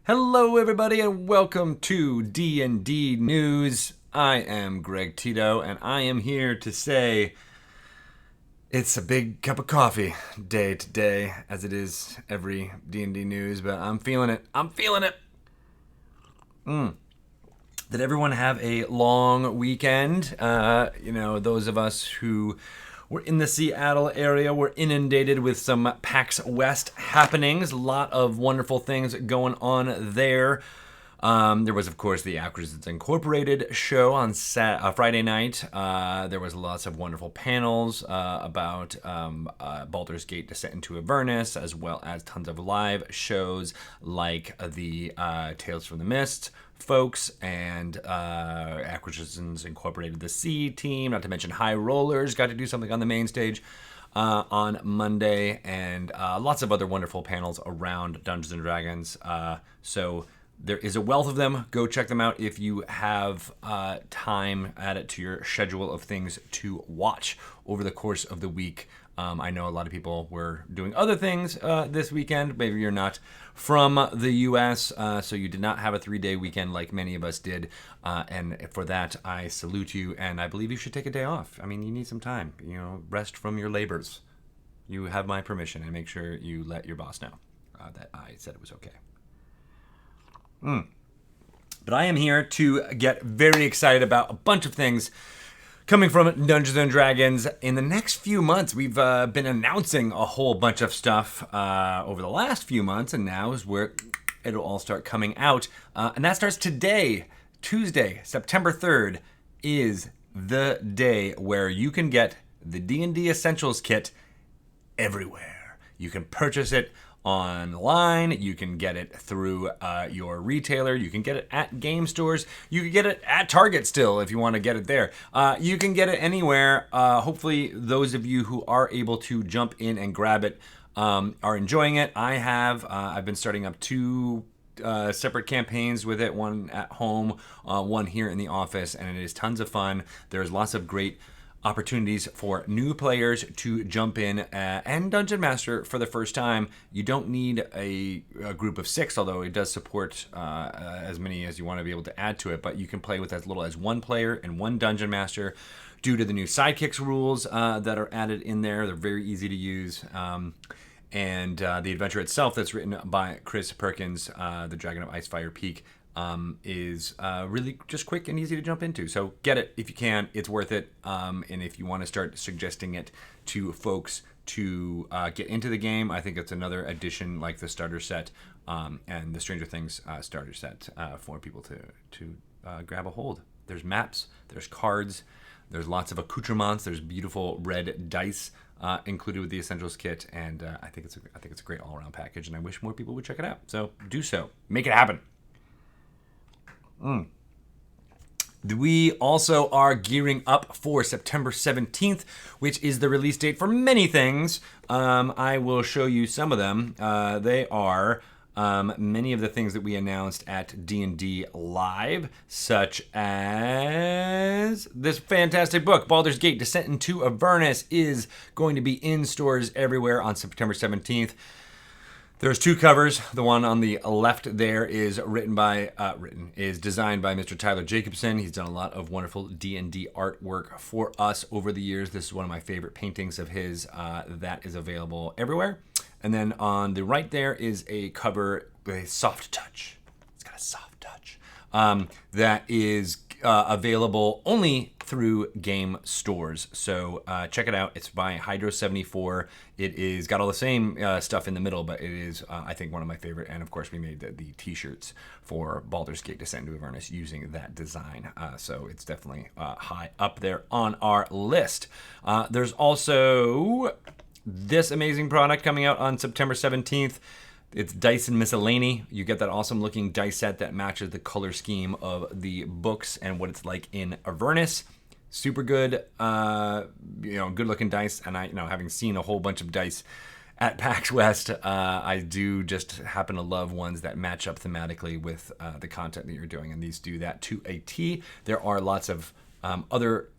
Hello everybody and welcome to D&D News. I am Greg Tito and I am here to say it's a big cup of coffee day today, as it is every D&D News, but I'm feeling it. Did everyone have a long weekend? Those of us who were in the Seattle area were inundated with some PAX West happenings. A lot of wonderful things going on there. There was, of course, the Acquisitions Incorporated show on Friday night. There was lots of wonderful panels about Baldur's Gate Descent into Avernus, as well as tons of live shows like the Tales from the Mist folks and Acquisitions Incorporated the C team, not to mention High Rollers got to do something on the main stage on Monday, and lots of other wonderful panels around Dungeons and Dragons. So there is a wealth of them. Go check them out if you have time. Add it to your schedule of things to watch over the course of the week. I know a lot of people were doing other things this weekend. Maybe you're not from the U.S., so you did not have a 3-day weekend like many of us did. And for that, I salute you, and I believe you should take a day off. I mean, you need some time. Rest from your labors. You have my permission, and make sure you let your boss know that I said it was okay. But I am here to get very excited about a bunch of things coming from Dungeons & Dragons. In the next few months, we've been announcing a whole bunch of stuff over the last few months, and now is where it'll all start coming out. And that starts today, Tuesday, September 3rd, is the day where you can get the D&D Essentials Kit everywhere. You can purchase it online, you can get it through your retailer, you can get it at game stores, you can get it at Target still if you want to get it there. You can get it anywhere. Hopefully those of you who are able to jump in and grab it are enjoying it. I've been starting up two separate campaigns with it, one at home, one here in the office, and it is tons of fun. There's lots of great opportunities for new players to jump in and Dungeon Master for the first time. You don't need a group of 6, although it does support as many as you want to be able to add to it, but you can play with as little as 1 player and 1 Dungeon Master due to the new sidekicks rules that are added in there. They're very easy to use. And the adventure itself, that's written by Chris Perkins, The Dragon of Icefire Peak, is really just quick and easy to jump into. So get it if you can. It's worth it. And if you want to start suggesting it to folks to get into the game, I think it's another addition like the starter set and the Stranger Things starter set for people to grab a hold. There's maps, there's cards, there's lots of accoutrements, there's beautiful red dice included with the Essentials Kit, and I think it's a great all-around package, and I wish more people would check it out. So do so. Make it happen. We also are gearing up for September 17th, which is the release date for many things. I will show you some of them. They are many of the things that we announced at D&D Live, such as this fantastic book, Baldur's Gate Descent into Avernus, is going to be in stores everywhere on September 17th. There's 2 covers. The one on the left there is designed by Mr. Tyler Jacobson. He's done a lot of wonderful D&D artwork for us over the years. This is one of my favorite paintings of his that is available everywhere. And then on the right there is a cover with a soft touch. It's got a soft touch that is available only through game stores. So check it out. It's by Hydro74. It is got all the same stuff in the middle, but it is, I think, one of my favorite. And of course, we made the t-shirts for Baldur's Gate Descent into Avernus using that design. So it's definitely high up there on our list. There's also this amazing product coming out on September 17th. It's Dice and Miscellany. You get that awesome looking dice set that matches the color scheme of the books and what it's like in Avernus. Super good, good looking dice. And I, having seen a whole bunch of dice at PAX West, I do just happen to love ones that match up thematically with the content that you're doing. And these do that to a T. There are lots of other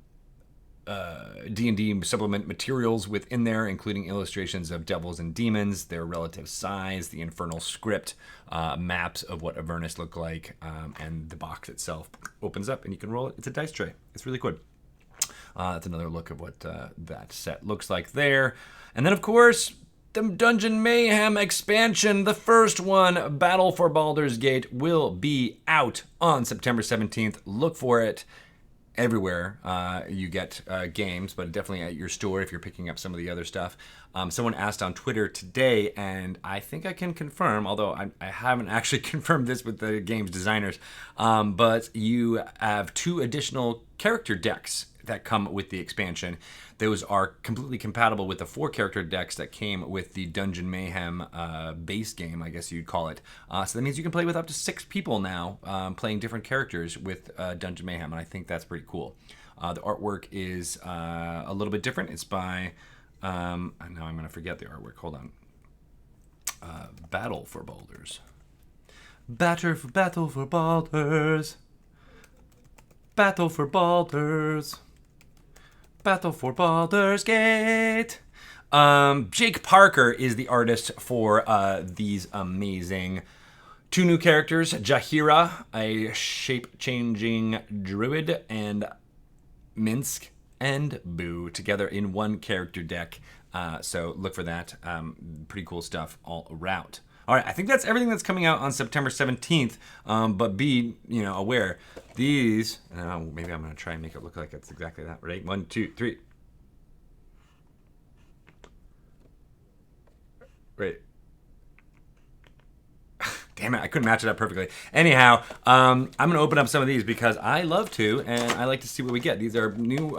D&D supplement materials within there, including illustrations of devils and demons, their relative size, the infernal script, maps of what Avernus look like, and the box itself opens up and you can roll it. It's a dice tray. It's really cool. That's another look of what that set looks like there. And then, of course, the Dungeon Mayhem expansion, the first one, Battle for Baldur's Gate, will be out on September 17th. Look for it everywhere you get games, but definitely at your store if you're picking up some of the other stuff. Someone asked on Twitter today, and I think I can confirm, although I haven't actually confirmed this with the game's designers, but you have 2 additional character decks that come with the expansion. Those are completely compatible with the 4 character decks that came with the Dungeon Mayhem base game, I guess you'd call it. So that means you can play with up to 6 people now, playing different characters with Dungeon Mayhem, and I think that's pretty cool. The artwork is a little bit different. It's by, now I'm going to forget the artwork. Hold on. Battle for Baldur's. Battle for Baldur's. Battle for Baldur's. Battle for Baldur's Gate. Jake Parker is the artist for these amazing 2 new characters, Jahira, a shape-changing druid, and Minsk and Boo together in 1 character deck. So look for that. Pretty cool stuff all around. All right, I think that's everything that's coming out on September 17th, but be aware. These, maybe I'm going to try and make it look like it's exactly that, right? 1, 2, 3. Right. Damn it, I couldn't match it up perfectly. Anyhow, I'm going to open up some of these because I love to, and I like to see what we get. These are new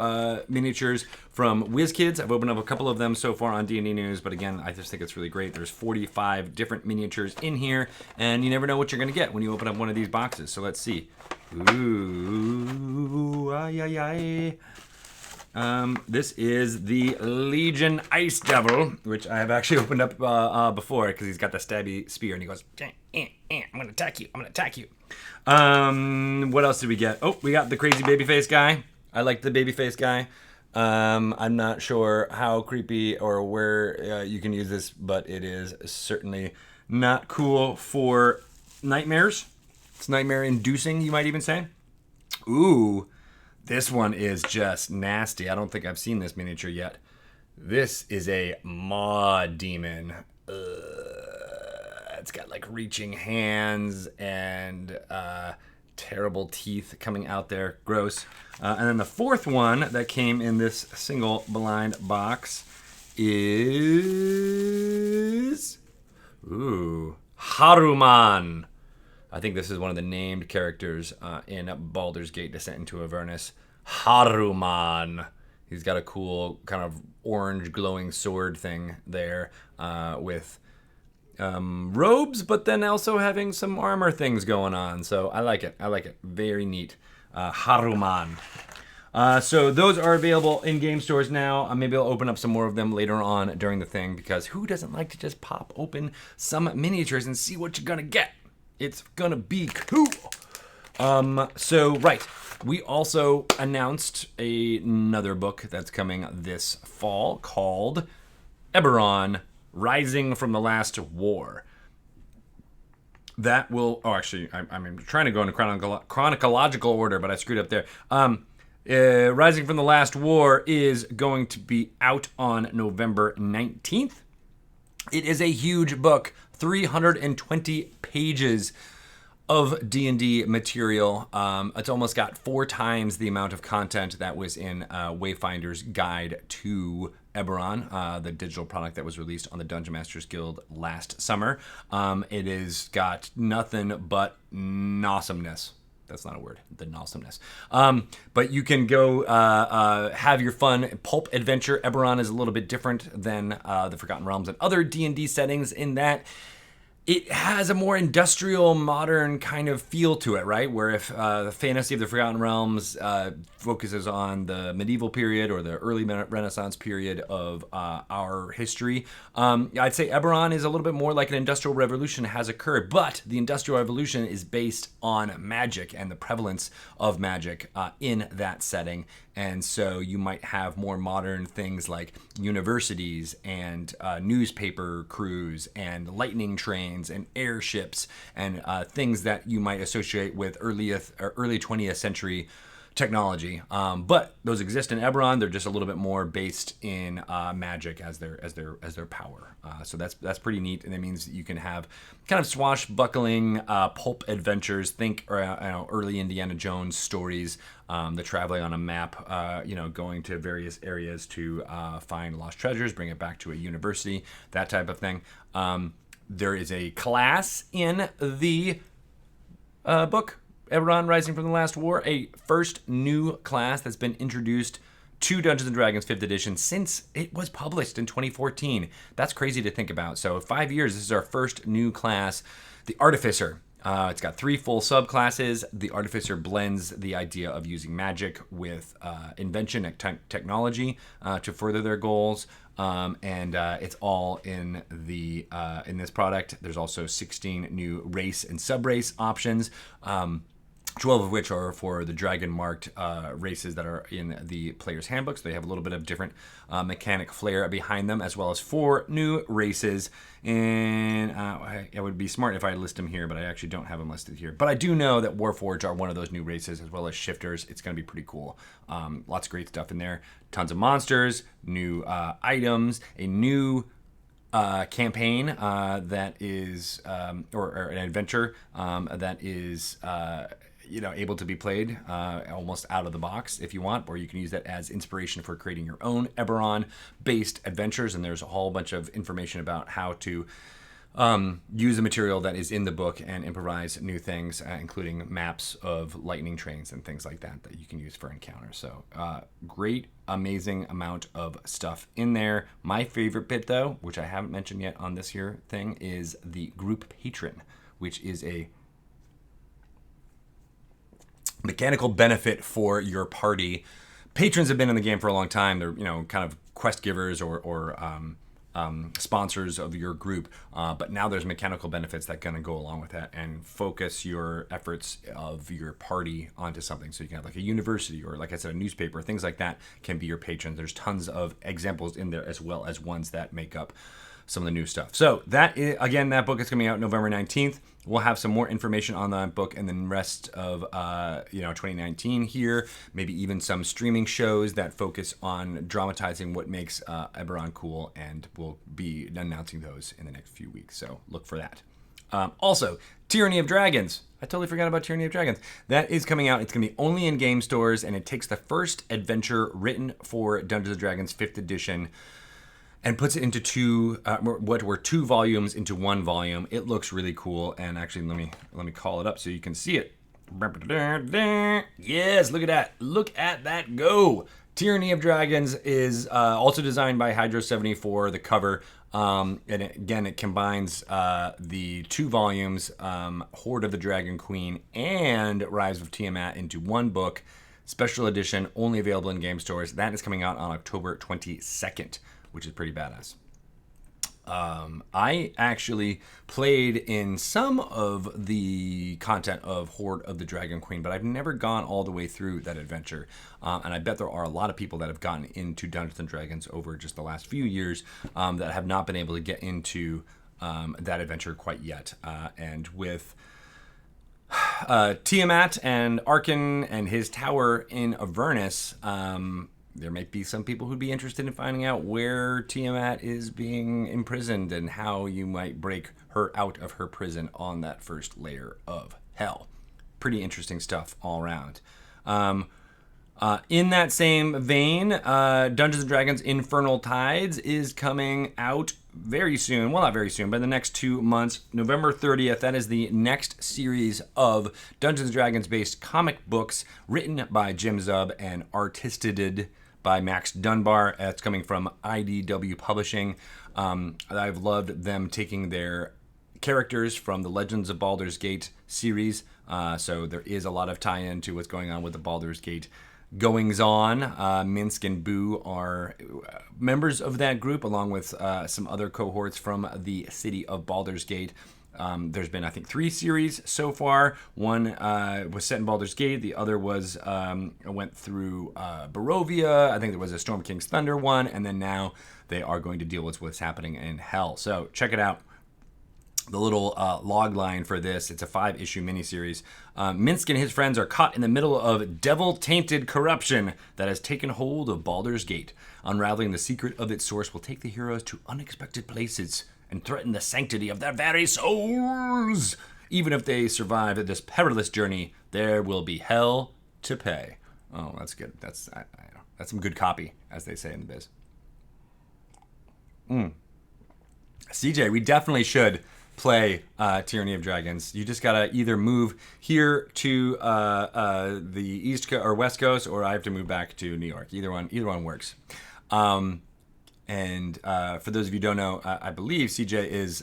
miniatures from WizKids. I've opened up a couple of them so far on D&D News, but again, I just think it's really great. There's 45 different miniatures in here, and you never know what you're going to get when you open up one of these boxes. So let's see. Ooh, ay, ay, ay. This is the Legion Ice Devil, which I have actually opened up before because he's got the stabby spear and he goes, I'm gonna attack you, I'm gonna attack you. What else did we get? Oh, we got the crazy babyface guy. I like the babyface guy. I'm not sure how creepy or where you can use this, but it is certainly not cool for nightmares. It's nightmare inducing, you might even say. Ooh. This one is just nasty. I don't think I've seen this miniature yet. This is a Maw Demon. It's got like reaching hands and terrible teeth coming out there. Gross. And then the 4th one that came in this single blind box is... Ooh. Haruman. I think this is one of the named characters in Baldur's Gate Descent into Avernus. Haruman. He's got a cool kind of orange glowing sword thing there with robes, but then also having some armor things going on. So I like it. I like it. Very neat. Haruman. So those are available in game stores now. Maybe I'll open up some more of them later on during the thing because who doesn't like to just pop open some miniatures and see what you're going to get? It's gonna be cool. Right. We also announced another book that's coming this fall called Eberron, Rising from the Last War. That will... Oh, actually, I'm trying to go in chronological order, but I screwed up there. Rising from the Last War is going to be out on November 19th. It is a huge book. 320 pages of D&D material. It's almost got 4 times the amount of content that was in Wayfinder's Guide to Eberron, the digital product that was released on the Dungeon Masters Guild last summer. It has got nothing but awesomeness. That's not a word, the awesomeness. But you can go have your fun pulp adventure. Eberron is a little bit different than the Forgotten Realms and other D&D settings in that it has a more industrial, modern kind of feel to it, right? Where if the Fantasy of the Forgotten Realms focuses on the medieval period or the early Renaissance period of our history, I'd say Eberron is a little bit more like an industrial revolution has occurred, but the industrial revolution is based on magic and the prevalence of magic in that setting. And so you might have more modern things like universities and newspaper crews and lightning trains and airships and things that you might associate with early 20th century technology, but those exist in Eberron. They're just a little bit more based in magic as their power. So that's pretty neat, and that means that you can have kind of swashbuckling pulp adventures. Think early Indiana Jones stories, the traveling on a map, going to various areas to find lost treasures, bring it back to a university, that type of thing. There is a class in the book, Eberron Rising from the Last War, a first new class that's been introduced to Dungeons & Dragons 5th edition since it was published in 2014. That's crazy to think about. So 5 years, this is our first new class, the Artificer. It's got 3 full subclasses. The Artificer blends the idea of using magic with invention and technology to further their goals. And it's all in this product. There's also 16 new race and sub-race options. 12 of which are for the dragon marked races that are in the player's handbooks. They have a little bit of different mechanic flair behind them, as well as 4 new races. And it would be smart if I list them here, but I actually don't have them listed here. But I do know that Warforged are one of those new races, as well as Shifters. It's going to be pretty cool. Lots of great stuff in there. Tons of monsters, new items, a new campaign that is, or an adventure that is able to be played almost out of the box if you want, or you can use that as inspiration for creating your own Eberron-based adventures. And there's a whole bunch of information about how to use the material that is in the book and improvise new things, including maps of lightning trains and things like that you can use for encounters. So great, amazing amount of stuff in there. My favorite bit, though, which I haven't mentioned yet on this here thing, is the group patron, which is a mechanical benefit for your party. Patrons have been in the game for a long time. They're kind of quest givers or sponsors of your group, but now there's mechanical benefits that kind of go along with that and focus your efforts of your party onto something. So you can have like a university or, like I said, a newspaper, things like that can be your patrons. There's tons of examples in there, as well as ones that make up some of the new stuff. So that is, again, that book is coming out November 19th. We'll have some more information on that book and the rest of 2019 here. Maybe even some streaming shows that focus on dramatizing what makes Eberron cool, and we'll be announcing those in the next few weeks. So look for that. Also, Tyranny of Dragons. I totally forgot about Tyranny of Dragons. That is coming out. It's going to be only in game stores, and it takes the first adventure written for Dungeons & Dragons 5th edition and puts it into 2 volumes into 1 volume. It looks really cool, and actually let me call it up so you can see it. Yes, look at that. Look at that go. Tyranny of Dragons is also designed by Hydro74, the cover. And it combines the 2 volumes, Horde of the Dragon Queen and Rise of Tiamat, into 1 book. Special edition, only available in game stores. That is coming out on October 22nd. Which is pretty badass. I actually played in some of the content of Horde of the Dragon Queen, but I've never gone all the way through that adventure. And I bet there are a lot of people that have gotten into Dungeons & Dragons over just the last few years that have not been able to get into that adventure quite yet. And with Tiamat and Arkan and his tower in Avernus, there might be some people who'd be interested in finding out where Tiamat is being imprisoned and how you might break her out of her prison on that first layer of hell. Pretty interesting stuff all around. In that same vein, Dungeons & Dragons Infernal Tides is coming out very soon. Well, not very soon, but in the next 2 months. November 30th, that is the next series of Dungeons & Dragons-based comic books written by Jim Zub and artisted by Max Dunbar. It's coming from IDW Publishing. I've loved them taking their characters from the Legends of Baldur's Gate series. So there is a lot of tie-in to what's going on with the Baldur's Gate goings-on. Minsk and Boo are members of that group, along with some other cohorts from the city of Baldur's Gate. There's been, I think, 3 series so far. One was set in Baldur's Gate. The other went through Barovia. I think there was a Storm King's Thunder one. And then now they are going to deal with what's happening in Hell. So check it out. The little log line for this, it's a 5-issue miniseries. Minsk and his friends are caught in the middle of devil-tainted corruption that has taken hold of Baldur's Gate. Unraveling the secret of its source will take the heroes to unexpected places and threaten the sanctity of their very souls. Even if they survive this perilous journey, there will be hell to pay. Oh, that's good. That's some good copy, as they say in the biz. CJ, we definitely should play Tyranny of Dragons. You just gotta either move here to the East or West Coast, or I have to move back to New York. Either one works. And for those of you who don't know, I believe CJ is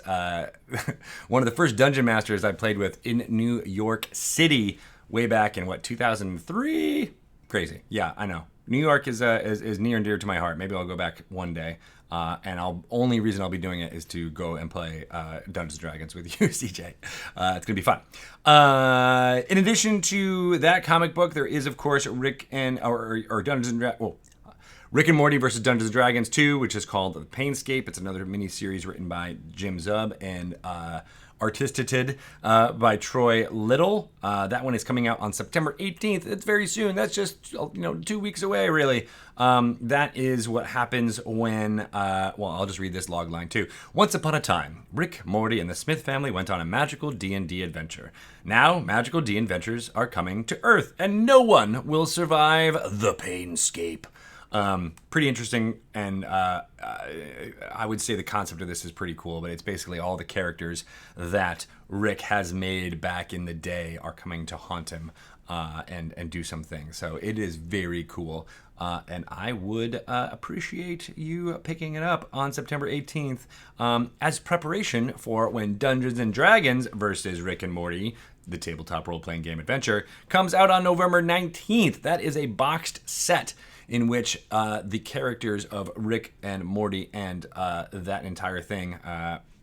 one of the first dungeon masters I played with in New York City way back in 2003. Crazy, yeah, I know. New York is near and dear to my heart. Maybe I'll go back one day. And only reason I'll be doing it is to go and play Dungeons & Dragons with you, CJ. It's gonna be fun. In addition to that comic book, there is of course Rick and Morty versus Dungeons & Dragons 2, which is called The Painscape. It's another mini series written by Jim Zub and artisted by Troy Little. That one is coming out on September 18th. It's very soon. That's just 2 weeks away, really. That is what happens when, I'll just read this log line too. Once upon a time, Rick, Morty, and the Smith family went on a magical D&D adventure. Now, magical D adventures are coming to Earth, and no one will survive the Painscape. Pretty interesting, and I would say the concept of this is pretty cool, but it's basically all the characters that Rick has made back in the day are coming to haunt him and do some things. So it is very cool, and I would appreciate you picking it up on September 18th as preparation for when Dungeons & Dragons versus Rick and Morty, the tabletop role-playing game adventure, comes out on November 19th. That is a boxed set in which the characters of Rick and Morty and that entire thing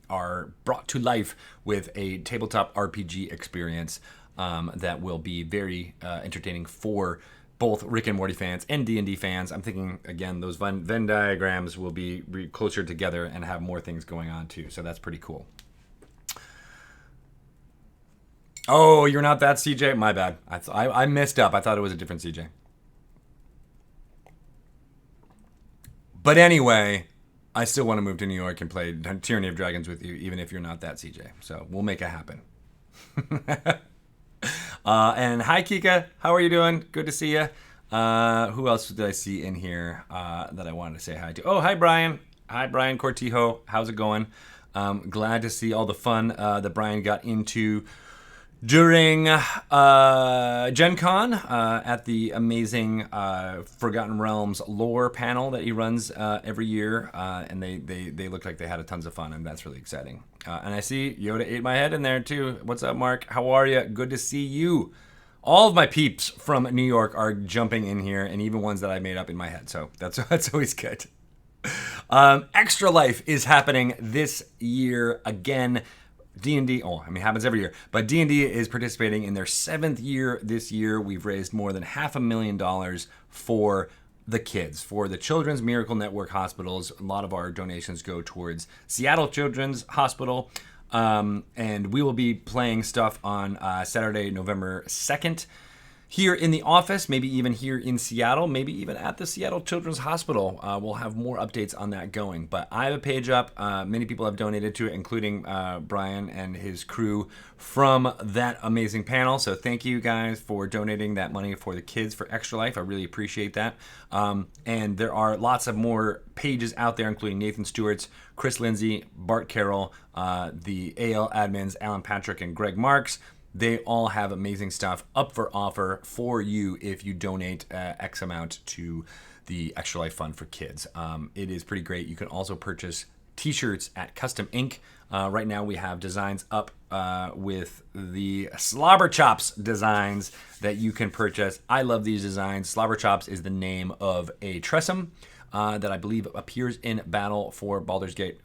are brought to life with a tabletop RPG experience that will be very entertaining for both Rick and Morty fans and D&D fans. I'm thinking, again, those Venn diagrams will be closer together and have more things going on too, so that's pretty cool. Oh, you're not that CJ? My bad. I messed up. I thought it was a different CJ. But anyway, I still want to move to New York and play Tyranny of Dragons with you, even if you're not that CJ. So we'll make it happen. And hi, Kika. How are you doing? Good to see you. Who else did I see in here that I wanted to say hi to? Oh, hi, Brian. Hi, Brian Cortijo. How's it going? Glad to see all the fun that Brian got into during Gen Con at the amazing Forgotten Realms lore panel that he runs every year, and they look like they had tons of fun, and that's really exciting. And I see Yoda ate my head in there too. What's up, Mark? How are you? Good to see you. All of my peeps from New York are jumping in here, and even ones that I made up in my head, so that's always good. Extra Life is happening this year again. D&D, it happens every year, but D&D is participating in their 7th year this year. We've raised more than $500,000 for the kids, for the Children's Miracle Network hospitals. A lot of our donations go towards Seattle Children's Hospital, and we will be playing stuff on Saturday, November 2nd. Here in the office, maybe even here in Seattle, maybe even at the Seattle Children's Hospital. We'll have more updates on that going. But I have a page up. Many people have donated to it, including Brian and his crew from that amazing panel. So thank you guys for donating that money for the kids for Extra Life. I really appreciate that. And there are lots of more pages out there, including Nathan Stewart's, Chris Lindsay, Bart Carroll, the AL admins, Alan Patrick and Greg Marks. They all have amazing stuff up for offer for you if you donate X amount to the Extra Life Fund for Kids. It is pretty great. You can also purchase t-shirts at Custom Ink. Right now we have designs up with the Slobber Chops designs that you can purchase. I love these designs. Slobber Chops is the name of a Tressum that I believe appears in Battle for Baldur's Gate.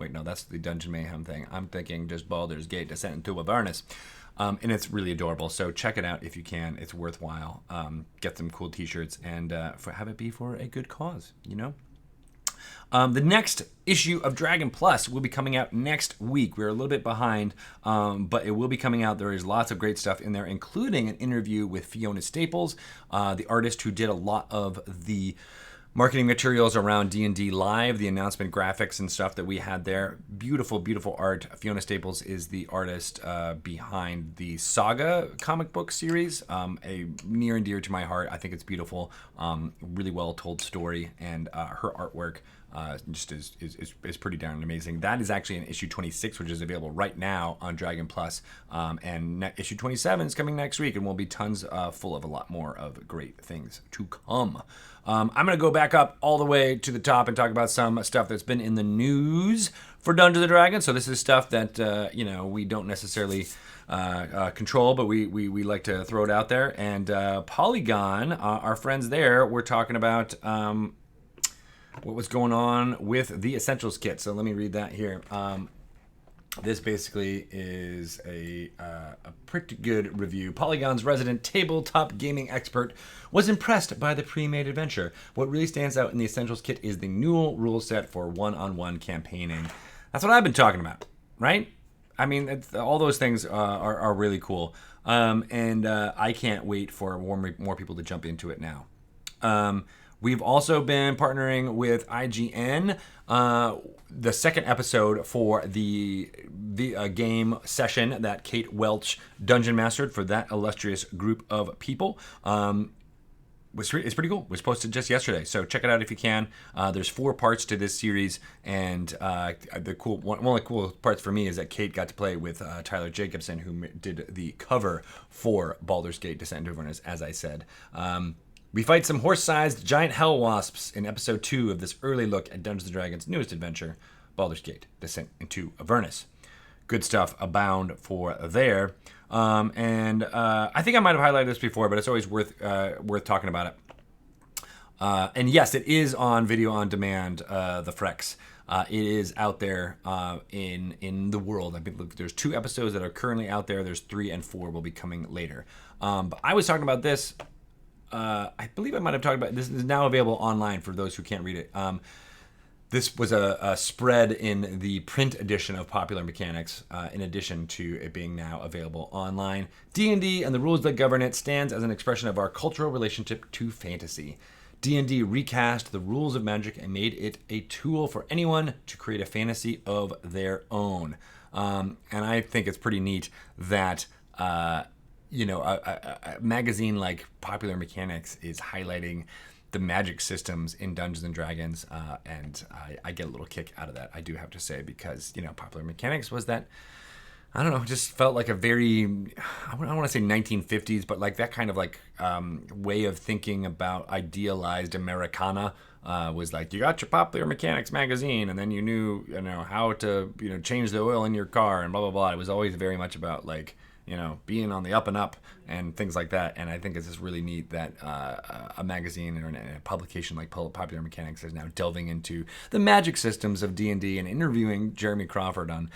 Wait, no, that's the Dungeon Mayhem thing. I'm thinking just Baldur's Gate Descent into Avernus. And it's really adorable. So check it out if you can. It's worthwhile. Get some cool t-shirts and have it be for a good cause, you know? The next issue of Dragon Plus will be coming out next week. We're a little bit behind, but it will be coming out. There is lots of great stuff in there, including an interview with Fiona Staples, the artist who did a lot of the marketing materials around D&D Live, the announcement graphics and stuff that we had there. Beautiful, beautiful art. Fiona Staples is the artist behind the Saga comic book series, a near and dear to my heart. I think it's beautiful, really well told story, and her artwork just is pretty darn amazing. That is actually in issue 26, which is available right now on Dragon Plus, and issue 27 is coming next week, and will be tons full of a lot more of great things to come. I'm going to go back up all the way to the top and talk about some stuff that's been in the news for Dungeons & Dragons. So this is stuff that, we don't necessarily control, but we like to throw it out there. And Polygon, our friends there, were talking about what was going on with the Essentials kit. So let me read that here. This basically is a pretty good review. Polygon's resident tabletop gaming expert was impressed by the pre-made adventure. What really stands out in the Essentials kit is the new rule set for one-on-one campaigning. That's what I've been talking about, right? I mean, all those things are really cool. And I can't wait for more people to jump into it now. We've also been partnering with IGN. The second episode for the game session that Kate Welch dungeon mastered for that illustrious group of people. It's pretty cool. It was posted just yesterday, so check it out if you can. There's 4 parts to this series, and one of the cool parts for me is that Kate got to play with Tyler Jacobson, who did the cover for Baldur's Gate Descent into Avernus, as I said. We fight some horse-sized giant hell wasps in episode 2 of this early look at Dungeons & Dragons' newest adventure, Baldur's Gate Descent into Avernus. Good stuff abound for there. And I think I might have highlighted this before, but it's always worth talking about it. And yes, it is on video on demand, the Frex. It is out there in the world. I believe there's 2 episodes that are currently out there. There's 3 and 4 will be coming later. But I was talking about this. I believe I might have talked about this. Is now available online for those who can't read it. This was a spread in the print edition of Popular Mechanics, in addition to it being now available online. D&D and the rules that govern it stands as an expression of our cultural relationship to fantasy. D&D recast the rules of magic and made it a tool for anyone to create a fantasy of their own. And I think it's pretty neat that a magazine like Popular Mechanics is highlighting the magic systems in Dungeons and Dragons, and I get a little kick out of that, I do have to say, because Popular Mechanics was that, I don't know, just felt like a very, I don't want to say 1950s, but like that kind of like way of thinking about idealized Americana. Was like, you got your Popular Mechanics magazine, and then you knew how to change the oil in your car and blah blah blah. It was always very much about like being on the up and up and things like that. And I think it's just really neat that a magazine or a publication like Popular Mechanics is now delving into the magic systems of D&D and interviewing Jeremy Crawford on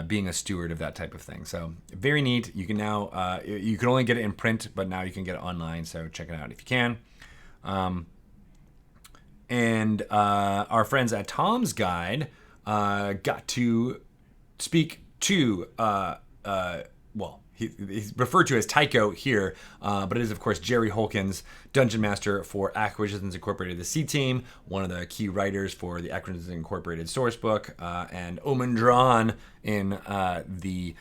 being a steward of that type of thing. So very neat. You can now, you can only get it in print, but now you can get it online. So check it out if you can. And our friends at Tom's Guide got to speak to he's referred to as Tycho here, but it is, of course, Jerry Holkins, Dungeon Master for Acquisitions Incorporated, the C-Team, one of the key writers for the Acquisitions Incorporated source book, and Omen Drawn in the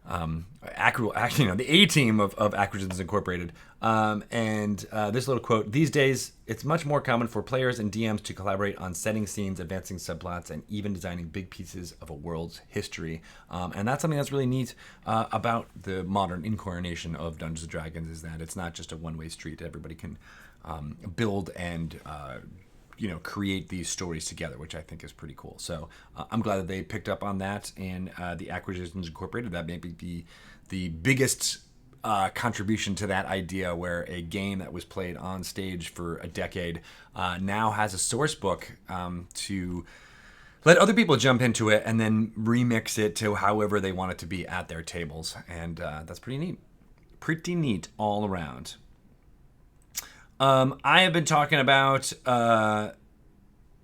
the A-Team of Acquisitions Incorporated. And this little quote: "These days, it's much more common for players and DMs to collaborate on setting scenes, advancing subplots, and even designing big pieces of a world's history." And that's something that's really neat about the modern incarnation of Dungeons & Dragons, is that it's not just a one-way street. Everybody can build and create these stories together, which I think is pretty cool. So I'm glad that they picked up on that, and the Acquisitions Incorporated, that may be the biggest contribution to that idea, where a game that was played on stage for a decade now has a source book to let other people jump into it and then remix it to however they want it to be at their tables. And that's pretty neat. Pretty neat all around. I have been talking about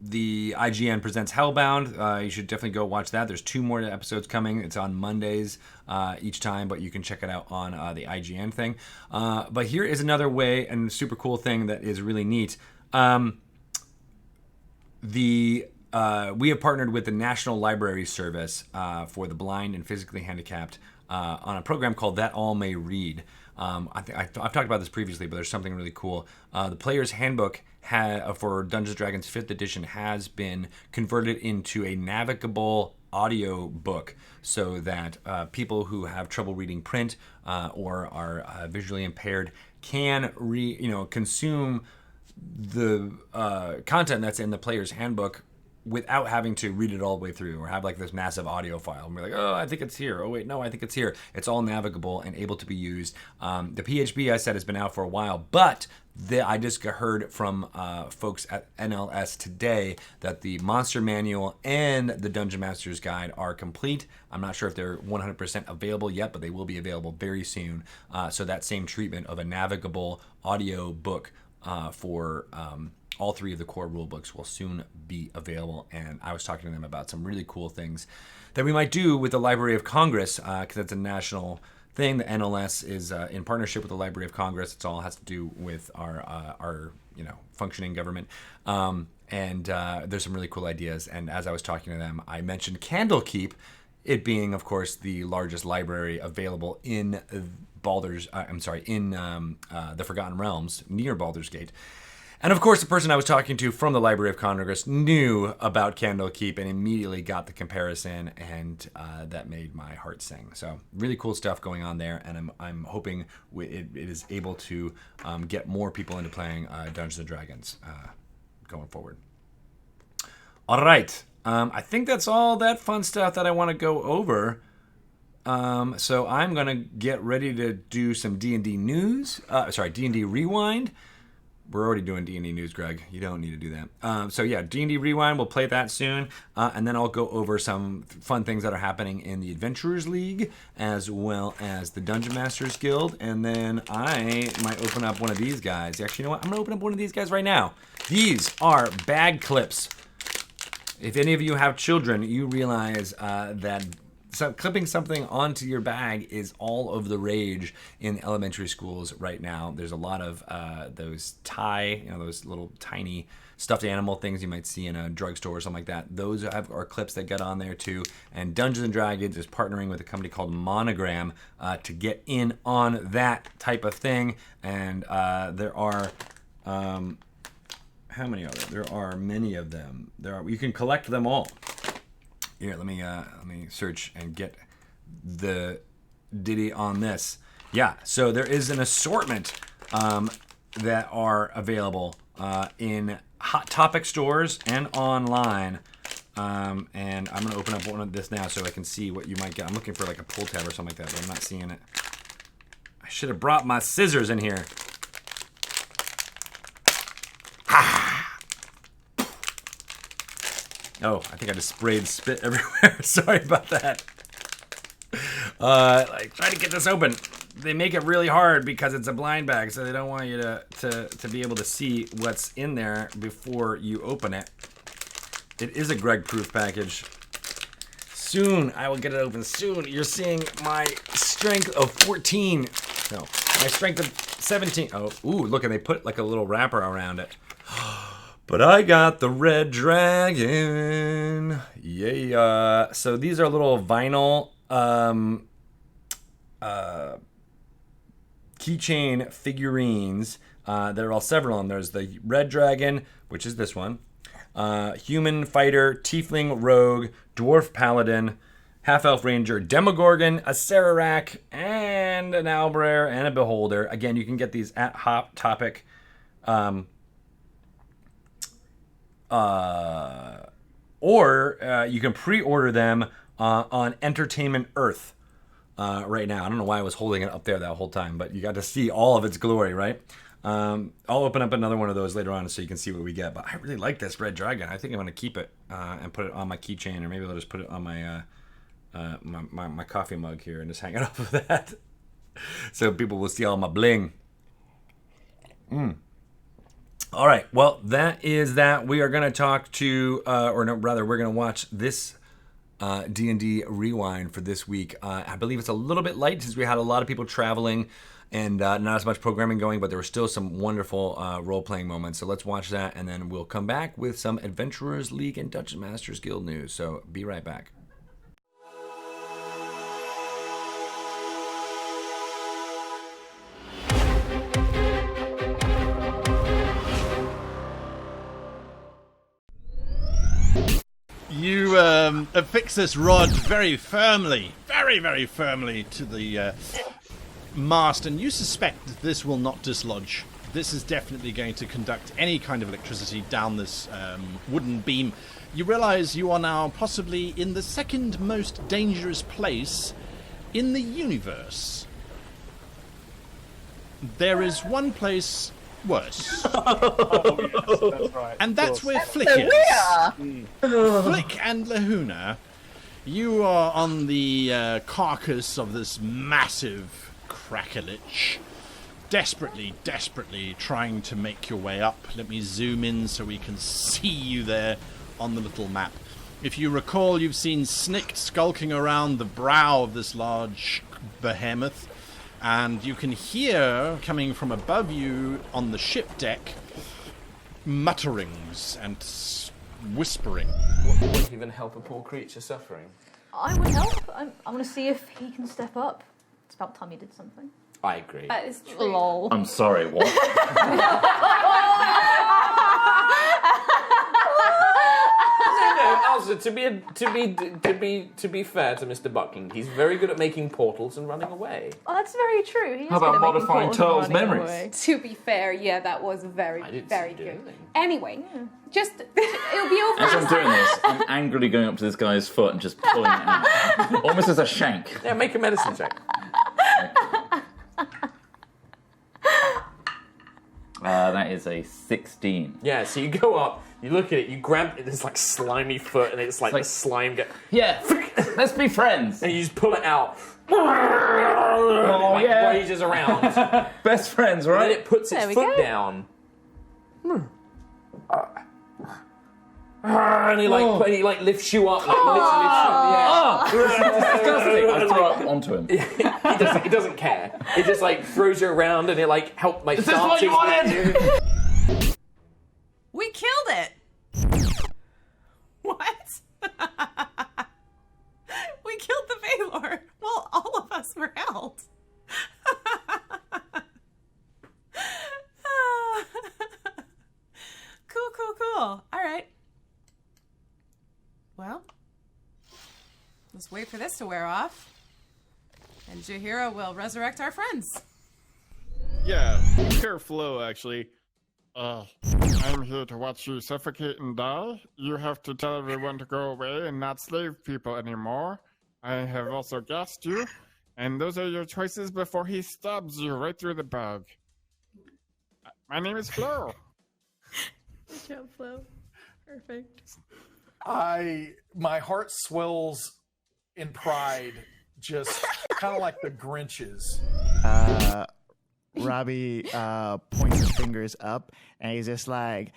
the IGN Presents Hellbound. You should definitely go watch that. There's 2 more episodes coming. It's on Mondays each time, but you can check it out on the IGN thing. But here is another way and super cool thing that is really neat. We have partnered with the National Library Service for the blind and physically handicapped on a program called That All May Read. I've talked about this previously, but there's something really cool. The Player's Handbook for Dungeons & Dragons 5th edition has been converted into a navigable audio book so that people who have trouble reading print or are visually impaired can consume the content that's in the Player's Handbook without having to read it all the way through or have like this massive audio file and be like, oh, I think it's here. Oh, wait, no, I think it's here. It's all navigable and able to be used. The PHB, I said, has been out for a while, but I just heard from folks at NLS today that the Monster Manual and the Dungeon Master's Guide are complete. I'm not sure if they're 100% available yet, but they will be available very soon. So that same treatment of a navigable audio book for all 3 of the core rule books will soon be available. And I was talking to them about some really cool things that we might do with the Library of Congress, because it's a national thing. The NLS is in partnership with the Library of Congress. It all has to do with our functioning government. And there's some really cool ideas. And as I was talking to them, I mentioned Candlekeep, it being, of course, the largest library available in the Forgotten Realms near Baldur's Gate. And of course, the person I was talking to from the Library of Congress knew about Candlekeep and immediately got the comparison, and that made my heart sing. So really cool stuff going on there, and I'm hoping it is able to get more people into playing Dungeons & Dragons going forward. All right. I think that's all that fun stuff that I want to go over. So I'm going to get ready to do some D&D news. D&D Rewind. We're already doing D&D news, Greg. You don't need to do that. So yeah, D&D Rewind, we'll play that soon. And then I'll go over some fun things that are happening in the Adventurers League, as well as the Dungeon Masters Guild. And then I might open up one of these guys. Actually, you know what? I'm going to open up one of these guys right now. These are bag clips. If any of you have children, you realize that clipping something onto your bag is all of the rage in elementary schools right now. There's a lot of those those little tiny stuffed animal things you might see in a drugstore or something like that. Those are clips that get on there too. And Dungeons & Dragons is partnering with a company called Monogram to get in on that type of thing. And there are... how many are there? There are many of them. You can collect them all. Here, let me search and get the ditty on this. Yeah, so there is an assortment that are available in Hot Topic stores and online. And I'm going to open up one of this now so I can see what you might get. I'm looking for like a pull tab or something like that, but I'm not seeing it. I should have brought my scissors in here. Oh, I think I just sprayed spit everywhere. Sorry about that. Try to get this open. They make it really hard because it's a blind bag, so they don't want you to be able to see what's in there before you open it. It is a Greg-proof package. Soon, I will get it open. Soon, you're seeing my strength of 14. No, my strength of 17. Oh, ooh, look, and they put like a little wrapper around it. But I got the red dragon. Yeah. So these are little vinyl keychain figurines. There are all several of them. There's the red dragon, which is this one. Human fighter, tiefling rogue, dwarf paladin, half-elf ranger, demogorgon, a Sararak, and an owlbear, and a beholder. Again, you can get these at Hot Topic. Or you can pre-order them on Entertainment Earth right now. I don't know why I was holding it up there that whole time, but you got to see all of its glory, right? I'll open up another one of those later on so you can see what we get. But I really like this red dragon. I think I'm going to keep it and put it on my keychain, or maybe I'll just put it on my my coffee mug here and just hang it up with that. So people will see all my bling. All right, well, that is that. We are going to talk to, or no, rather, we're going to watch this D&D Rewind for this week. I believe it's a little bit light since we had a lot of people traveling and not as much programming going, but there were still some wonderful role-playing moments. So let's watch that, and then we'll come back with some Adventurers League and Dungeon Masters Guild news. So be right back. You affix this rod very firmly, very firmly to the mast, and you suspect that this will not dislodge. This is definitely going to conduct any kind of electricity down this wooden beam. You realize you are now possibly in the second most dangerous place in the universe. There is one place worse. Oh, yes, that's right. And that's where Flick So is. we are. Flick and Lahuna, you are on the carcass of this massive Krakelich, desperately trying to make your way up. Let me zoom in so we can see you there on the little map. If you recall, you've seen Snikt skulking around the brow of this large behemoth, and you can hear, coming from above you on the ship deck, mutterings and whispering. Wouldn't even help a poor creature suffering. I would help. I want to see if he can step up. It's about time he did something. I agree. That is true. Lol. I'm sorry, what? Also, to be fair to Mr. Buckland, he's very good at making portals and running away. Oh, that's very true. He is How about good at making modifying portals Turtle's and running memories? away. To be fair, yeah, that was very I didn't very do good. anything. Anyway, just it'll be over. As I'm doing this, I'm angrily going up to this guy's foot and just pulling it out. Almost as a shank. Yeah, make a medicine check. That is a 16. Yeah, so you go up, you look at it, you grab this like slimy foot, and it's like the slime get. Yeah, let's be friends. And you just pull it out. Oh, Like, yeah. rages around. Best friends, And then right? it puts its There we foot go. down. And he like lifts you up, like literally lifts you up. Yeah. Oh, disgusting. I throw up onto him. He doesn't care. He just like throws you around and it like help like. Is this what you wanted? We killed it! What? We killed the Valor. Well, all of us were held. Cool. All right. Well, let's wait for this to wear off. And Jahira will resurrect our friends. Yeah, Flo, actually. I'm here to watch you suffocate and die. You have to tell everyone to go away and not slave people anymore. I have also gassed you, and those are your choices before he stabs you right through the bug. My name is Flo. Good job, Flo. Perfect. My heart swells in pride, just kind of like the Grinch's. Robbie points his fingers up, and he's just like,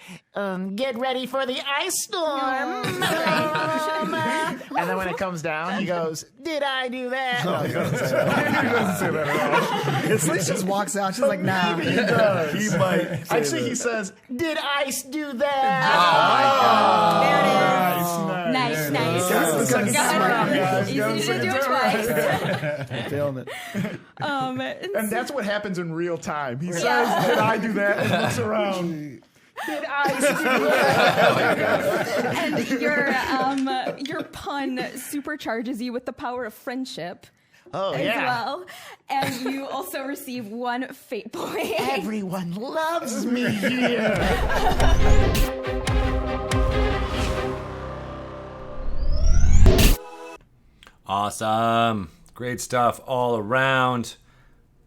get ready for the ice storm. And then when it comes down, he goes, did I do that? No, he doesn't say that. And Sleece just walks out. She's like, nah. He does. He might. Actually, he says, did ice do that? Nice. You should do it twice. Feeling it. And that's what happens in real time. He says, did I do that? And looks around. Did I do that? And your pun supercharges you with the power of friendship. Oh, as yeah. well. And you also receive 1 fate point. Everyone loves me here. Awesome. Great stuff all around.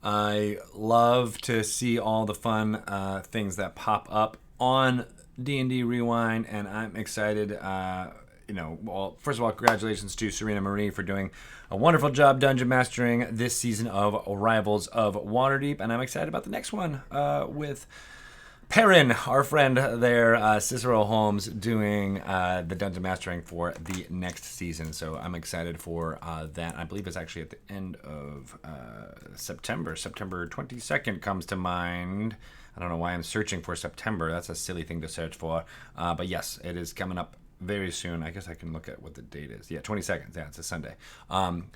I love to see all the fun things that pop up on D&D Rewind, and I'm excited. Well, first of all, congratulations to Serena Marie for doing a wonderful job dungeon mastering this season of Rivals of Waterdeep, and I'm excited about the next one with Perrin, our friend there, Cicero Holmes, doing the dungeon mastering for the next season. So I'm excited for that. I believe it's actually at the end of September. September 22nd comes to mind. I don't know why I'm searching for September. That's a silly thing to search for. But yes, it is coming up very soon. I guess I can look at what the date is. Yeah, 22nd. Yeah, it's a Sunday.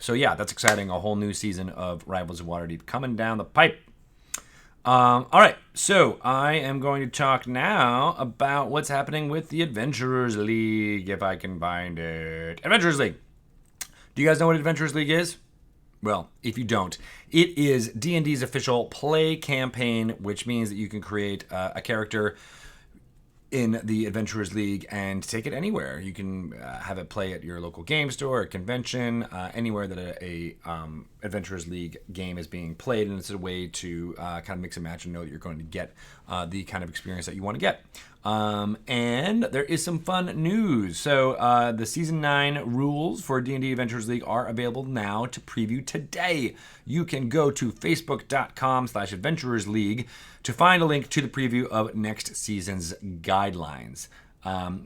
So yeah, that's exciting. A whole new season of Rivals of Waterdeep coming down the pipe. All right, so I am going to talk now about what's happening with the Adventurers League, if I can find it. Adventurers League. Do you guys know what Adventurers League is? Well, if you don't, it is D&D's official play campaign, which means that you can create a character in the Adventurers League and take it anywhere. You can have it play at your local game store, a convention, anywhere that a Adventurers League game is being played, and it's a way to kind of mix and match and know that you're going to get the kind of experience that you want to get. And there is some fun news. So the Season 9 rules for D&D Adventurers League are available now to preview today. You can go to facebook.com/Adventurers League to find a link to the preview of next season's guidelines.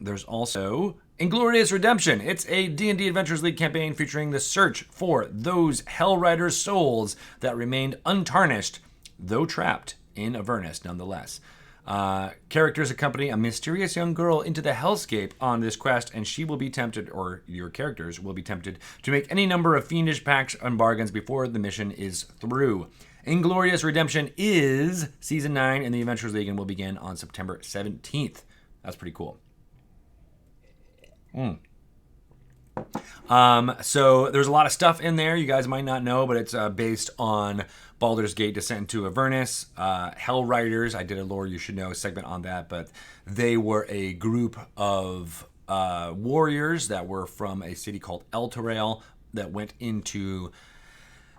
There's also Inglorious Redemption. It's a D&D Adventurers League campaign featuring the search for those Hellriders' souls that remained untarnished, though trapped in Avernus nonetheless. Characters accompany a mysterious young girl into the hellscape on this quest, and she will be tempted, or your characters will be tempted, to make any number of fiendish pacts and bargains before the mission is through. Inglorious Redemption is Season 9 in the Adventurers League and will begin on September 17th. That's pretty cool. So there's a lot of stuff in there you guys might not know, but it's based on Baldur's Gate Descent into Avernus. Hell Riders, I did a Lore You Should Know segment on that, but they were a group of warriors that were from a city called Elturel that went into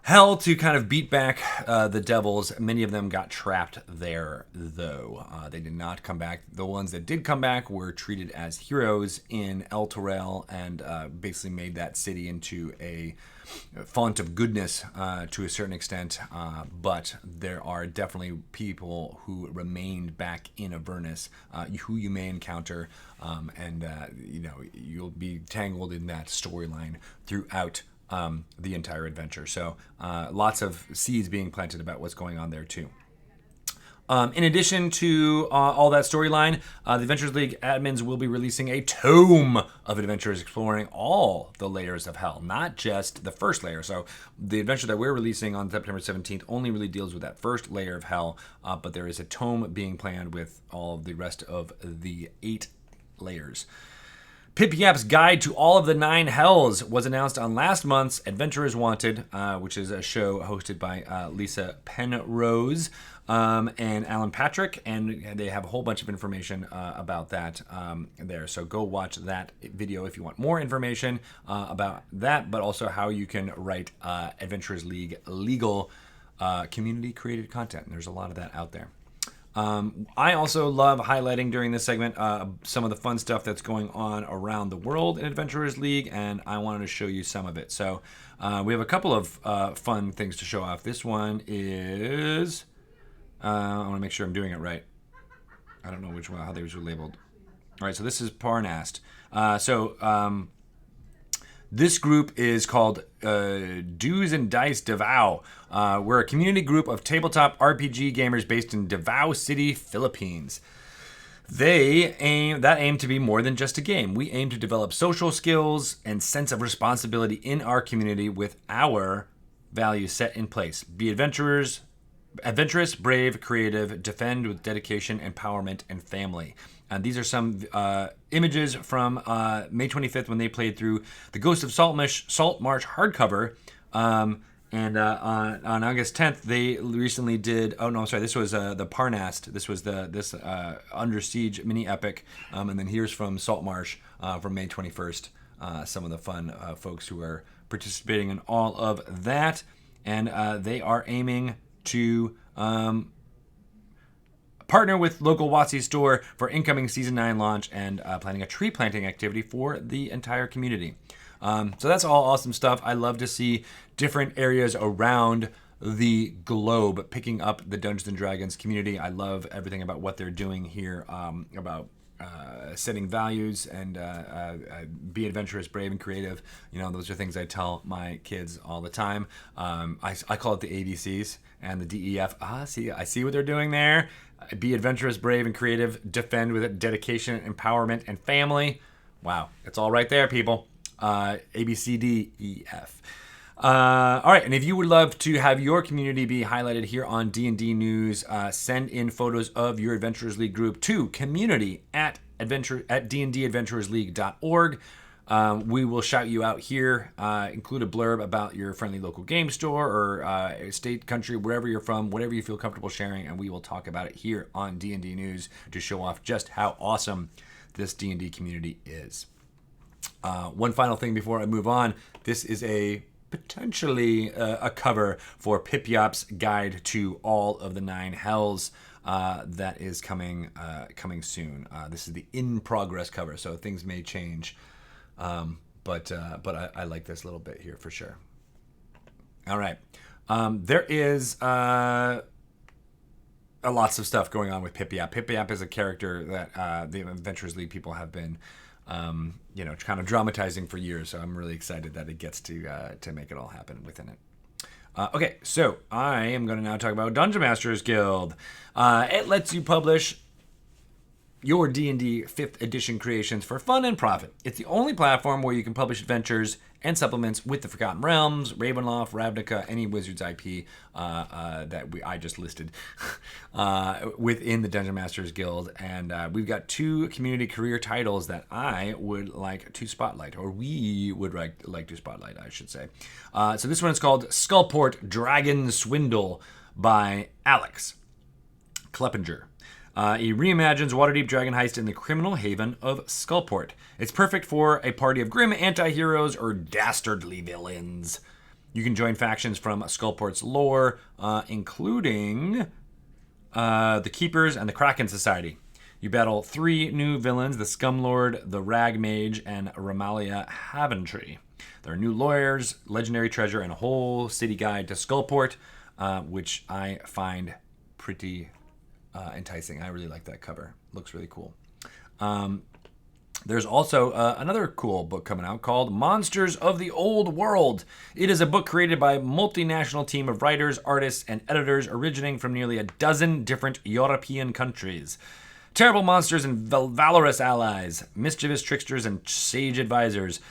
hell to kind of beat back the devils. Many of them got trapped there, though. They did not come back. The ones that did come back were treated as heroes in Elturel and basically made that city into a font of goodness to a certain extent. But there are definitely people who remained back in Avernus who you may encounter, and you'll be tangled in that storyline throughout the entire adventure. So lots of seeds being planted about what's going on there too. In addition to all that storyline, the Adventurers League admins will be releasing a tome of adventures exploring all the layers of hell, not just the first layer. So the adventure that we're releasing on September 17th only really deals with that first layer of hell, but there is a tome being planned with all of the rest of the 8 layers. Pip Yap's Guide to All of the 9 Hells was announced on last month's Adventurers Wanted, which is a show hosted by Lisa Penrose and Alan Patrick, and they have a whole bunch of information about that there. So go watch that video if you want more information about that, but also how you can write Adventurers League legal community-created content. And there's a lot of that out there. I also love highlighting during this segment some of the fun stuff that's going on around the world in Adventurers League, and I wanted to show you some of it. So we have a couple of fun things to show off. This one is... I want to make sure I'm doing it right. I don't know which one, how they were labeled. All right, so this is Parnast. This group is called Do's and Dice Davao. We're a community group of tabletop RPG gamers based in Davao City, Philippines. They aim to be more than just a game. We aim to develop social skills and sense of responsibility in our community with our values set in place. Be adventurous, brave, creative, defend with dedication, empowerment, and family. And these are some images from May 25th when they played through the Ghost of Saltmarsh hardcover. And on August 10th, they recently did... Oh, no, I'm sorry. This was the Parnast. This was this Under Siege mini epic. And then here's from Saltmarsh from May 21st. Some of the fun folks who are participating in all of that. And they are aiming to partner with local WotC store for incoming Season 9 launch and planning a tree planting activity for the entire community. So that's all awesome stuff. I love to see different areas around the globe picking up the Dungeons & Dragons community. I love everything about what they're doing here, about setting values and be adventurous, brave, and creative. You know, those are things I tell my kids all the time. I call it the ABCs and the DEF. I see what they're doing there. Be adventurous, brave, and creative. Defend with dedication, empowerment, and family. Wow, it's all right there, people. ABCDEF. All right, and if you would love to have your community be highlighted here on D&D News, send in photos of your Adventurers League group to community@dndadventurersleague.org. We will shout you out here, include a blurb about your friendly local game store or state, country, wherever you're from, whatever you feel comfortable sharing, and we will talk about it here on D&D News to show off just how awesome this D&D community is. One final thing before I move on. This is potentially a cover for Pip-Yap's Guide to All of the Nine Hells that is coming soon. This is the in-progress cover, so things may change. But I like this little bit here for sure. All right. There is lots of stuff going on with Pip-Yap. Pip-Yap is a character that the Adventurers League people have been kind of dramatizing for years. So I'm really excited that it gets to make it all happen within it. Okay, so I am going to now talk about Dungeon Masters Guild. It lets you publish your D&D 5th edition creations for fun and profit. It's the only platform where you can publish adventures and supplements with the Forgotten Realms, Ravenloft, Ravnica, any Wizards IP that I just listed within the Dungeon Masters Guild. And we've got 2 community career titles that I would like to spotlight, or we would like to spotlight, I should say. So this one is called Skullport Dragon Swindle by Alex Kleppinger. He reimagines Waterdeep Dragon Heist in the criminal haven of Skullport. It's perfect for a party of grim anti-heroes or dastardly villains. You can join factions from Skullport's lore, including the Keepers and the Kraken Society. You battle 3 new villains, the Scumlord, the Rag Mage, and Ramalia Haventree. There are new lawyers, legendary treasure, and a whole city guide to Skullport, which I find pretty enticing. I really like that cover. Looks really cool. There's also another cool book coming out called Monsters of the Old World. It is a book created by a multinational team of writers, artists, and editors originating from nearly a dozen different European countries. Terrible monsters and valorous allies, mischievous tricksters and sage advisors.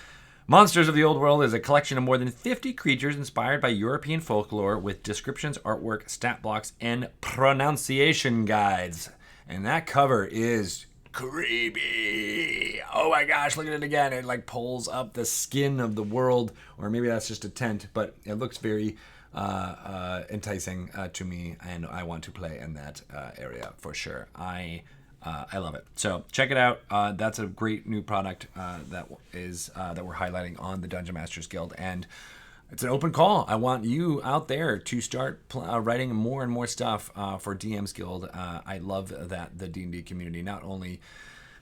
Monsters of the Old World is a collection of more than 50 creatures inspired by European folklore with descriptions, artwork, stat blocks, and pronunciation guides. And that cover is creepy. Oh my gosh, look at it again. It like pulls up the skin of the world, or maybe that's just a tent, but it looks very enticing to me, and I want to play in that area for sure. I love it. So check it out. That's a great new product that we're highlighting on the Dungeon Masters Guild, and it's an open call. I want you out there to start writing more and more stuff for DM's Guild. I love that the D&D community not only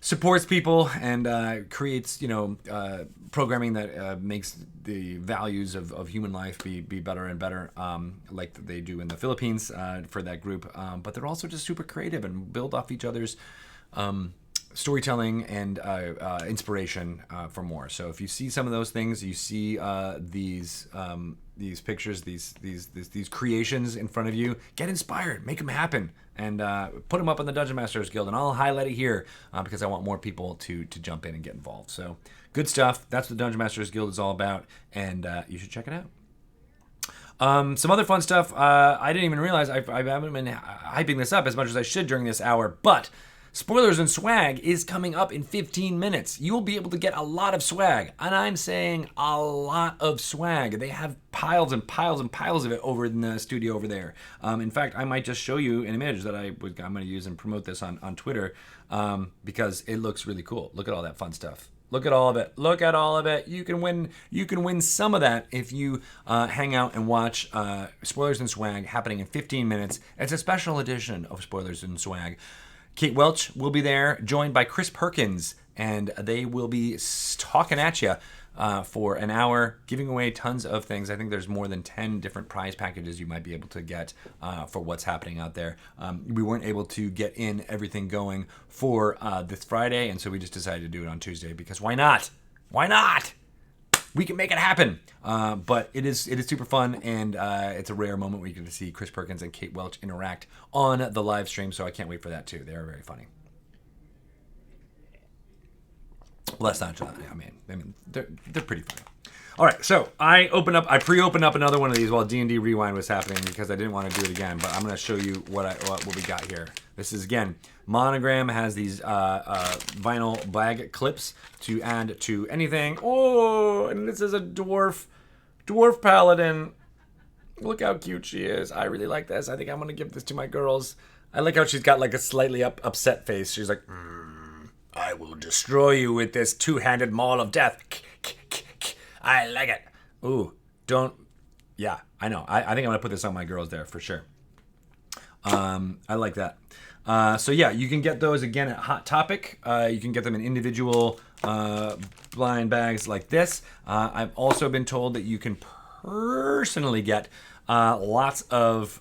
supports people and creates, programming that makes the values of human life be better and better, like they do in the Philippines for that group. But they're also just super creative and build off each other's storytelling and inspiration for more. So if you see some of those things, you see these pictures, these creations in front of you, get inspired, make them happen, and put them up on the Dungeon Masters Guild, and I'll highlight it here because I want more people to jump in and get involved. So good stuff. That's what the Dungeon Masters Guild is all about, and you should check it out. Some other fun stuff. I didn't even realize I haven't been hyping this up as much as I should during this hour, but Spoilers and Swag is coming up in 15 minutes. You'll be able to get a lot of swag, and I'm saying a lot of swag. They have piles and piles and piles of it over in the studio over there. In fact, I might just show you an image that I'm going to use and promote this on Twitter because it looks really cool. Look at all that fun stuff. Look at all of it. Look at all of it. You can win some of that if you hang out and watch Spoilers and Swag happening in 15 minutes. It's a special edition of Spoilers and Swag. Kate Welch will be there, joined by Chris Perkins, and they will be talking at you for an hour, giving away tons of things. I think there's more than 10 different prize packages you might be able to get for what's happening out there. We weren't able to get in everything going for this Friday, and so we just decided to do it on Tuesday because why not? Why not? We can make it happen. But it is super fun, and it's a rare moment where you get to see Chris Perkins and Kate Welch interact on the live stream, so I can't wait for that too. They're very funny. Well, that's not. I mean, they're pretty funny. All right, so I pre-opened up another one of these while D&D Rewind was happening because I didn't want to do it again. But I'm going to show you what we got here. This is again, Monogram has these vinyl bag clips to add to anything. Oh, and this is a dwarf paladin. Look how cute she is. I really like this. I think I'm going to give this to my girls. I like how she's got like a slightly upset face. She's like, I will destroy you with this two-handed maul of death. I like it. Ooh, don't. Yeah, I know. I think I'm going to put this on my girls there for sure. I like that. So yeah, you can get those again at Hot Topic. You can get them in individual blind bags like this. I've also been told that you can personally get lots of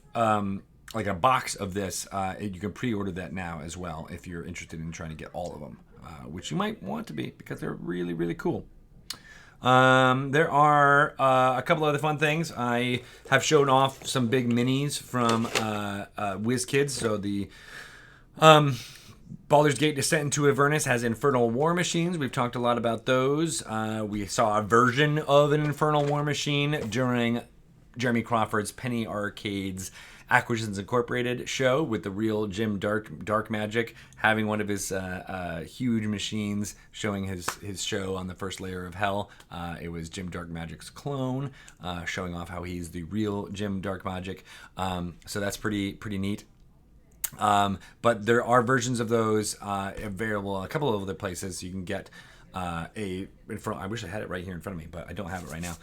like a box of this. You can pre-order that now as well if you're interested in trying to get all of them, which you might want to be because they're really, really cool. There are a couple other fun things. I have shown off some big minis from WizKids. So the Baldur's Gate Descent into Avernus has Infernal War Machines. We've talked a lot about those. We saw a version of an Infernal War Machine during Jeremy Crawford's Penny Arcade's Acquisitions Incorporated show with the real Jim Dark Magic having one of his huge machines showing his show on the first layer of hell. It was Jim Dark Magic's clone showing off how he's the real Jim Dark Magic. So that's pretty neat. But there are versions of those available in a couple of other places. You can get I wish I had it right here in front of me, but I don't have it right now.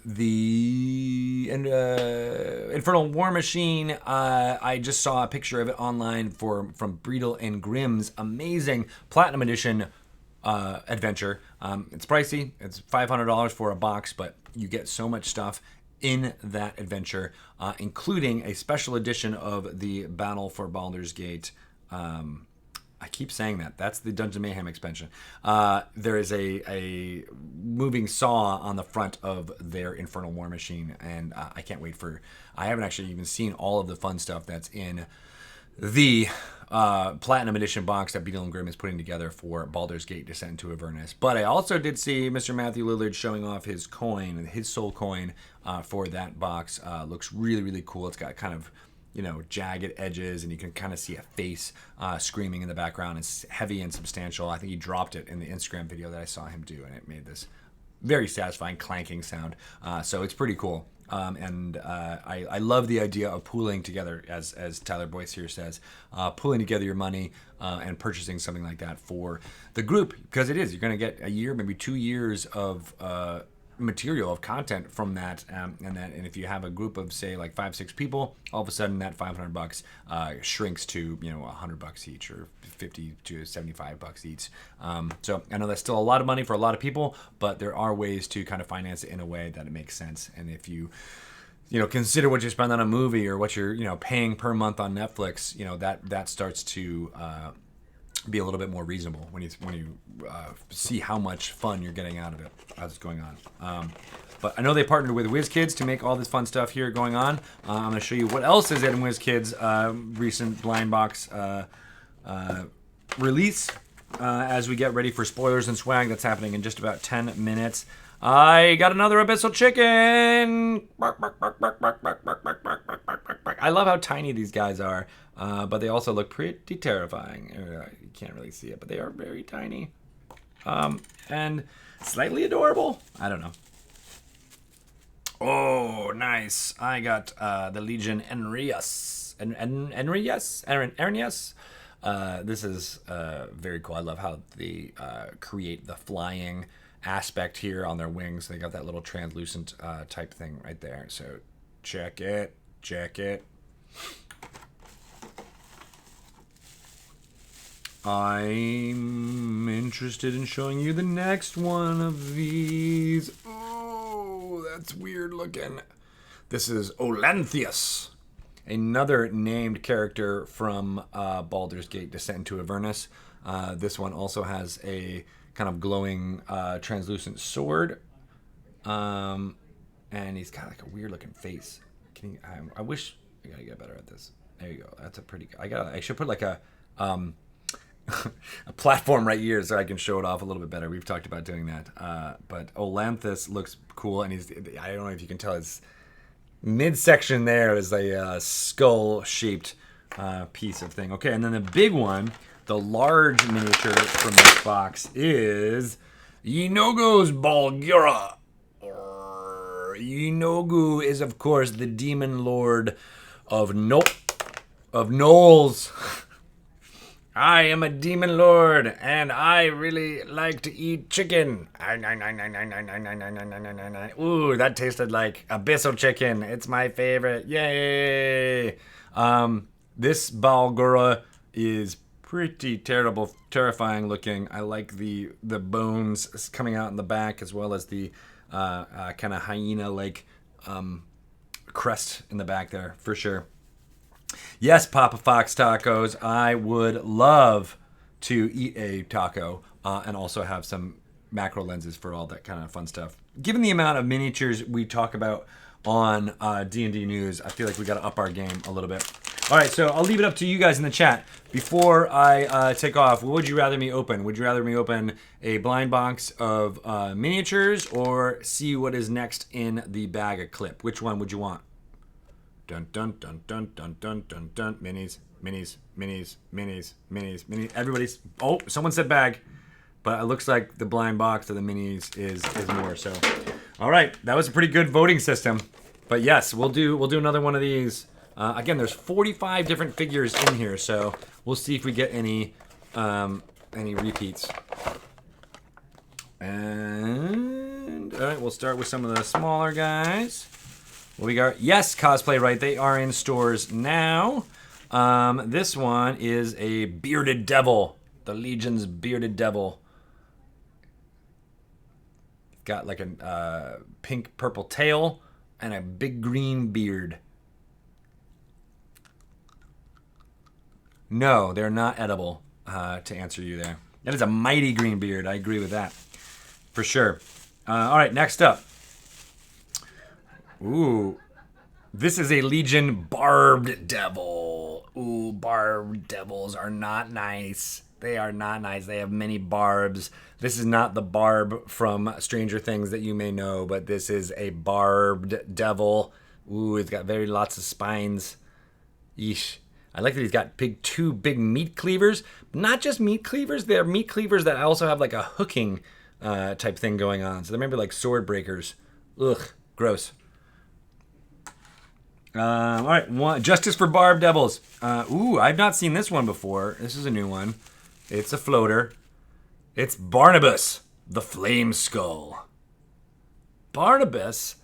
The Infernal War Machine, I just saw a picture of it online from Breedle and Grimm's amazing Platinum Edition adventure. It's pricey. It's $500 for a box, but you get so much stuff in that adventure, including a special edition of the Battle for Baldur's Gate. I keep saying that. That's the Dungeon Mayhem expansion. There is a moving saw on the front of their Infernal War Machine, and I can't wait for... I haven't actually even seen all of the fun stuff that's in the Platinum Edition box that Beadle and Grimm is putting together for Baldur's Gate Descent into Avernus. But I also did see Mr. Matthew Lillard showing off his coin, his soul coin for that box. Looks really, really cool. It's got kind of, jagged edges, and you can kind of see a face screaming in the background. It's heavy and substantial. I think he dropped it in the Instagram video that I saw him do, and it made this very satisfying clanking sound. So it's pretty cool. And I love the idea of pooling together, as Tyler Boyce here says, pooling together your money and purchasing something like that for the group, because you're going to get a year, maybe 2 years of material of content from that, and if you have a group of say like 5-6 people, all of a sudden that $500 shrinks to $100 each, or $50 to $75 each. So I know that's still a lot of money for a lot of people, but there are ways to kind of finance it in a way that it makes sense. And if you consider what you spend on a movie or what you're paying per month on Netflix, that starts to be a little bit more reasonable when you see how much fun you're getting out of it as it's going on. But I know they partnered with WizKids to make all this fun stuff here going on. I'm going to show you what else is in WizKids' recent blind box release as we get ready for Spoilers and Swag. That's happening in just about 10 minutes. I got another Abyssal Chicken! I love how tiny these guys are, but they also look pretty terrifying. You can't really see it, but they are very tiny. And slightly adorable. I don't know. Oh, nice. I got the Legion Enrias. Enrias? This is very cool. I love how they create the flying aspect here on their wings. They got that little translucent type thing right there. So check it. I'm interested in showing you the next one of these. Oh, that's weird looking. This is Olanthius, another named character from Baldur's Gate Descent into Avernus. This one also has a kind of glowing translucent sword. And he's got like a weird looking face. I wish I gotta get better at this. There you go. That's a pretty. I should put like a a platform right here so I can show it off a little bit better. We've talked about doing that. But Olanthus looks cool, and I don't know if you can tell, his midsection there is a skull-shaped piece of thing. Okay, and then the big one, the large miniature from this box, is Yinogo's Balgura. Yinogu is, of course, the demon lord of Knowles. I am a demon lord, and I really like to eat chicken. Ooh, that tasted like abyssal chicken. It's my favorite. Yay! This Balgura is pretty terrifying looking. I like the bones coming out in the back, as well as the kind of hyena-like crest in the back there, for sure. Yes, Papa Fox tacos. I would love to eat a taco and also have some macro lenses for all that kind of fun stuff. Given the amount of miniatures we talk about on D&D News, I feel like we got to up our game a little bit. All right, so I'll leave it up to you guys in the chat. Before I take off, what would you rather me open? Would you rather me open a blind box of miniatures or see what is next in the bag of clip? Which one would you want? Dun dun dun dun dun dun dun dun. Minis. Everybody's. Oh, someone said bag, but it looks like the blind box of the minis is more. So, all right, that was a pretty good voting system. But yes, we'll do another one of these. Again, there's 45 different figures in here, so we'll see if we get any repeats. And all right, we'll start with some of the smaller guys. What we got? Yes, Cosplay Right. They are in stores now. This one is a bearded devil. The Legion's bearded devil. Got like a pink purple tail and a big green beard. No, they're not edible, to answer you there. That is a mighty green beard. I agree with that. For sure. All right, next up. Ooh, this is a Legion Barbed Devil. Ooh, Barbed Devils are not nice. They are not nice. They have many barbs. This is not the Barb from Stranger Things that you may know, but this is a Barbed Devil. Ooh, it's got lots of spines. Yeesh. I like that he's got two big meat cleavers. Not just meat cleavers. They're meat cleavers that also have like a hooking type thing going on. So they're maybe like sword breakers. Ugh, gross. All right, Justice for Barbed Devils. Ooh, I've not seen this one before. This is a new one. It's a floater. It's Barnabas, the Flame Skull. Barnabas,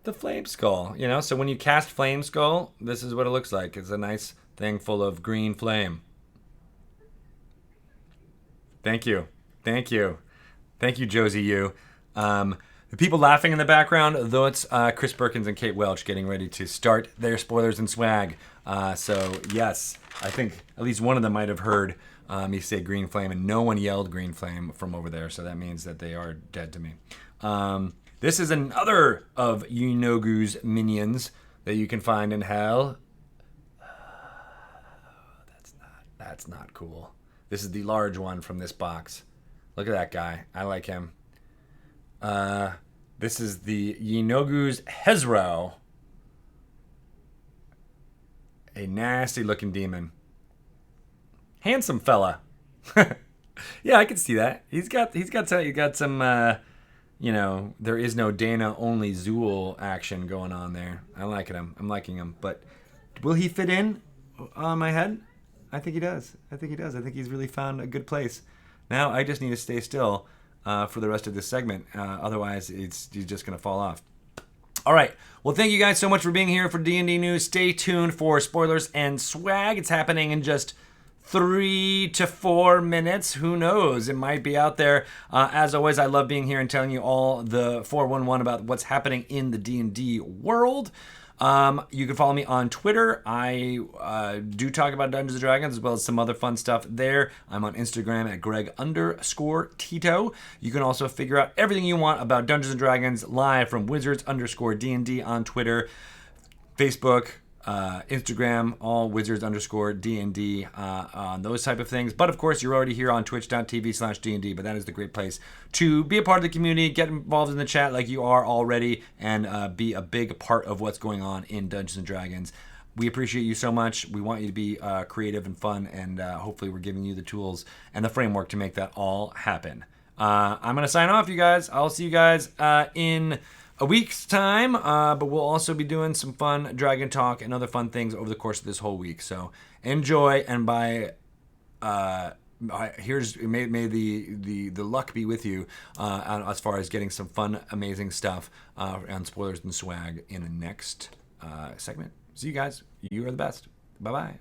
the Flame Skull. You know, so when you cast Flame Skull, this is what it looks like. It's a nice thing full of green flame. Thank you. Thank you. Thank you, Josie Yu. The people laughing in the background, though, it's Chris Perkins and Kate Welch getting ready to start their spoilers and swag. So, yes, I think at least one of them might have heard me say green flame, and no one yelled green flame from over there, so that means that they are dead to me. This is another of Yunogu's minions that you can find in Hell. That's not cool. This is the large one from this box. Look at that guy. I like him. This is the Yinogu's Hezro. A nasty looking demon. Handsome fella. Yeah, I can see that. He's got some you know, there is no Dana, only Zool action going on there. I'm liking him. But will he fit in on my head? I think he does. I think he's really found a good place. Now I just need to stay still for the rest of this segment. Otherwise, he's just going to fall off. All right. Well, thank you guys so much for being here for D&D News. Stay tuned for spoilers and swag. It's happening in just 3 to 4 minutes. Who knows? It might be out there. As always, I love being here and telling you all the 411 about what's happening in the D&D world. You can follow me on Twitter. I do talk about Dungeons & Dragons as well as some other fun stuff there. I'm on Instagram at Greg_Tito. You can also figure out everything you want about Dungeons & Dragons live from Wizards_D&D on Twitter, Facebook, Instagram, all Wizards_D&D on those type of things. But of course, you're already here on twitch.tv/D&D, but that is the great place to be a part of the community, get involved in the chat like you are already, and be a big part of what's going on in Dungeons & Dragons. We appreciate you so much. We want you to be creative and fun, and hopefully we're giving you the tools and the framework to make that all happen. I'm going to sign off, you guys. I'll see you guys in a week's time, but we'll also be doing some fun dragon talk and other fun things over the course of this whole week. So enjoy, and may the luck be with you as far as getting some fun, amazing stuff on spoilers and swag in the next segment. See you guys. You are the best. Bye bye.